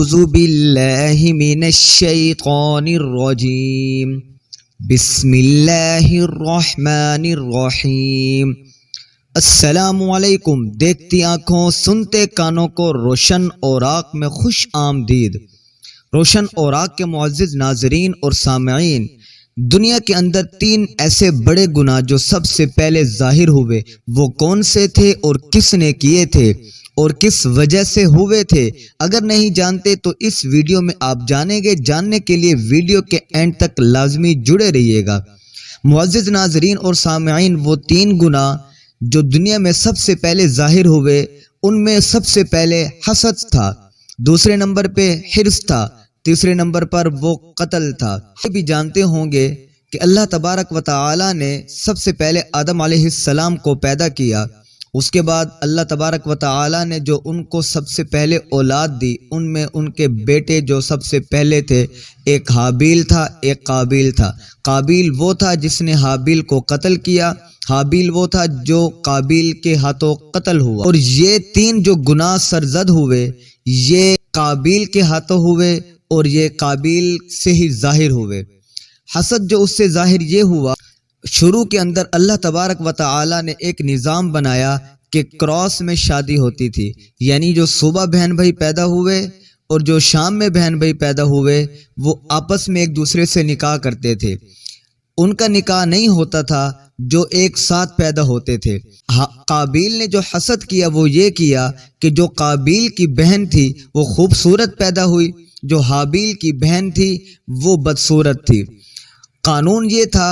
أعوذ بالله من الشيطان الرجيم بسم الله الرحمن الرحیم۔ السلام علیکم۔ دیکھتی آنکھوں سنتے کانوں کو روشن اوراق میں خوش آمدید۔ روشن اوراق کے معزز ناظرین اور سامعین، دنیا کے اندر 3 ایسے بڑے گناہ جو سب سے پہلے ظاہر ہوئے، وہ کون سے تھے اور کس نے کیے تھے اور کس وجہ سے ہوئے تھے؟ اگر نہیں جانتے تو اس ویڈیو میں آپ جانیں گے۔ جاننے کے لیے ویڈیو کے اینڈ تک لازمی جڑے رہیے گا۔ معزز ناظرین اور سامعین، وہ 3 گناہ جو دنیا میں سب سے پہلے ظاہر ہوئے، ان میں سب سے پہلے حسد تھا، دوسرے نمبر پہ حرص تھا، تیسرے نمبر پر وہ قتل تھا۔ یہ بھی جانتے ہوں گے کہ اللہ تبارک و تعالی نے سب سے پہلے آدم علیہ السلام کو پیدا کیا، اس کے بعد اللہ تبارک و تعالی نے جو ان کو سب سے پہلے اولاد دی، ان میں ان کے بیٹے جو سب سے پہلے تھے، ایک حابیل تھا، ایک قابیل تھا۔ قابیل وہ تھا جس نے حابیل کو قتل کیا، حابیل وہ تھا جو قابیل کے ہاتھوں قتل ہوا۔ اور یہ 3 جو گناہ سرزد ہوئے، یہ قابیل کے ہاتھوں ہوئے اور یہ قابیل سے ہی ظاہر ہوئے۔ حسد جو اس سے ظاہر یہ ہوا، شروع کے اندر اللہ تبارک و تعالی نے ایک نظام بنایا کہ کراس میں شادی ہوتی تھی، یعنی جو صبح بہن بھائی پیدا ہوئے اور جو شام میں بہن بھائی پیدا ہوئے، وہ آپس میں ایک دوسرے سے نکاح کرتے تھے۔ ان کا نکاح نہیں ہوتا تھا جو ایک ساتھ پیدا ہوتے تھے۔ قابیل نے جو حسد کیا وہ یہ کیا کہ جو قابیل کی بہن تھی وہ خوبصورت پیدا ہوئی، جو حابیل کی بہن تھی وہ بدصورت تھی۔ قانون یہ تھا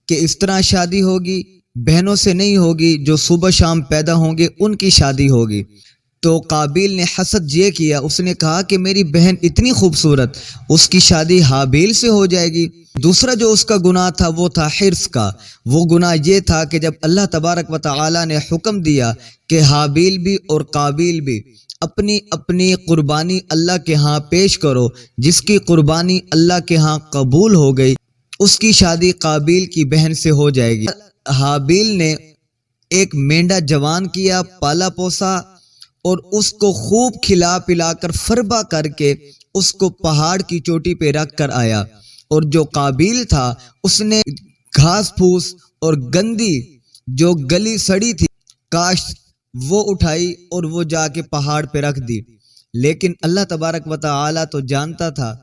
کہ اس طرح شادی ہوگی، بہنوں سے نہیں ہوگی، جو صبح شام پیدا ہوں گے ان کی شادی ہوگی۔ تو قابیل نے حسد یہ کیا، اس نے کہا کہ میری بہن اتنی خوبصورت، اس کی شادی حابیل سے ہو جائے گی۔ دوسرا جو اس کا گناہ تھا وہ تھا حرص کا۔ وہ گناہ یہ تھا کہ جب اللہ تبارک و تعالی نے حکم دیا کہ حابیل بھی اور قابیل بھی اپنی اپنی قربانی اللہ کے ہاں پیش کرو، جس کی قربانی اللہ کے ہاں قبول ہو گئی اس کی شادی قابیل کی بہن سے ہو جائے گی۔ حابیل نے ایک مینڈا جوان کیا، پالا پوسا اور اس کو خوب کھلا پلا کر فربا کر کے اس کو پہاڑ کی چوٹی پہ رکھ کر آیا، اور جو قابیل تھا اس نے گھاس پھوس اور گندی جو گلی سڑی تھی کاشت وہ اٹھائی اور وہ جا کے پہاڑ پہ رکھ دی۔ لیکن اللہ تبارک و تعالی تو جانتا تھا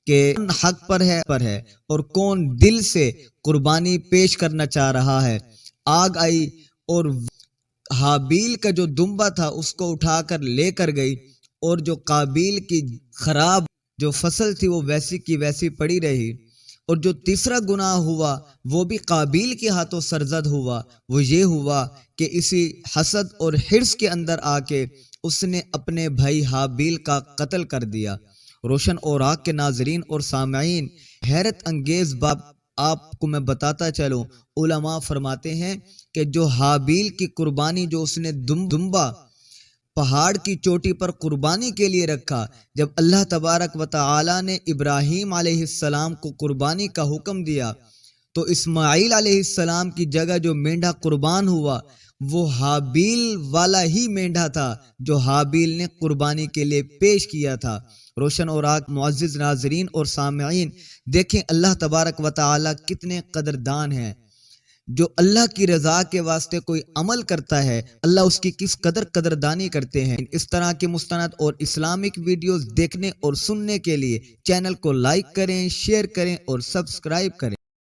کہ کون حق پر ہے اور کون دل سے قربانی پیش کرنا چاہ رہا ہے۔ آگ آئی اور حابیل کا جو دمبا تھا اس کو اٹھا کر لے کر گئی، اور جو قابیل کی خراب جو فصل تھی وہ ویسی کی ویسی پڑی رہی۔ اور جو تیسرا گناہ ہوا وہ بھی قابیل کے ہاتھوں سرزد ہوا، وہ یہ ہوا کہ اسی حسد اور حرص کے اندر آ کے اس نے اپنے بھائی حابیل کا قتل کر دیا۔ روشن اوراق کے ناظرین اور سامعین، حیرت انگیز بات آپ کو میں بتاتا چلوں، علماء فرماتے ہیں کہ جو حابیل کی قربانی جو اس نے دمبا پہاڑ کی چوٹی پر قربانی کے لیے رکھا، جب اللہ تبارک و تعالی نے ابراہیم علیہ السلام کو قربانی کا حکم دیا تو اسماعیل علیہ السلام کی جگہ جو مینڈا قربان ہوا وہ حابیل والا ہی مینڈا تھا جو حابیل نے قربانی کے لیے پیش کیا تھا۔ روشن اوراق معزز ناظرین اور سامعین، دیکھیں اللہ تبارک و تعالی کتنے قدردان ہیں۔ جو اللہ کی رضا کے واسطے کوئی عمل کرتا ہے، اللہ اس کی کس قدر قدردانی کرتے ہیں۔ اس طرح کے مستند اور اسلامک ویڈیوز دیکھنے اور سننے کے لیے چینل کو لائک کریں، شیئر کریں اور سبسکرائب کریں۔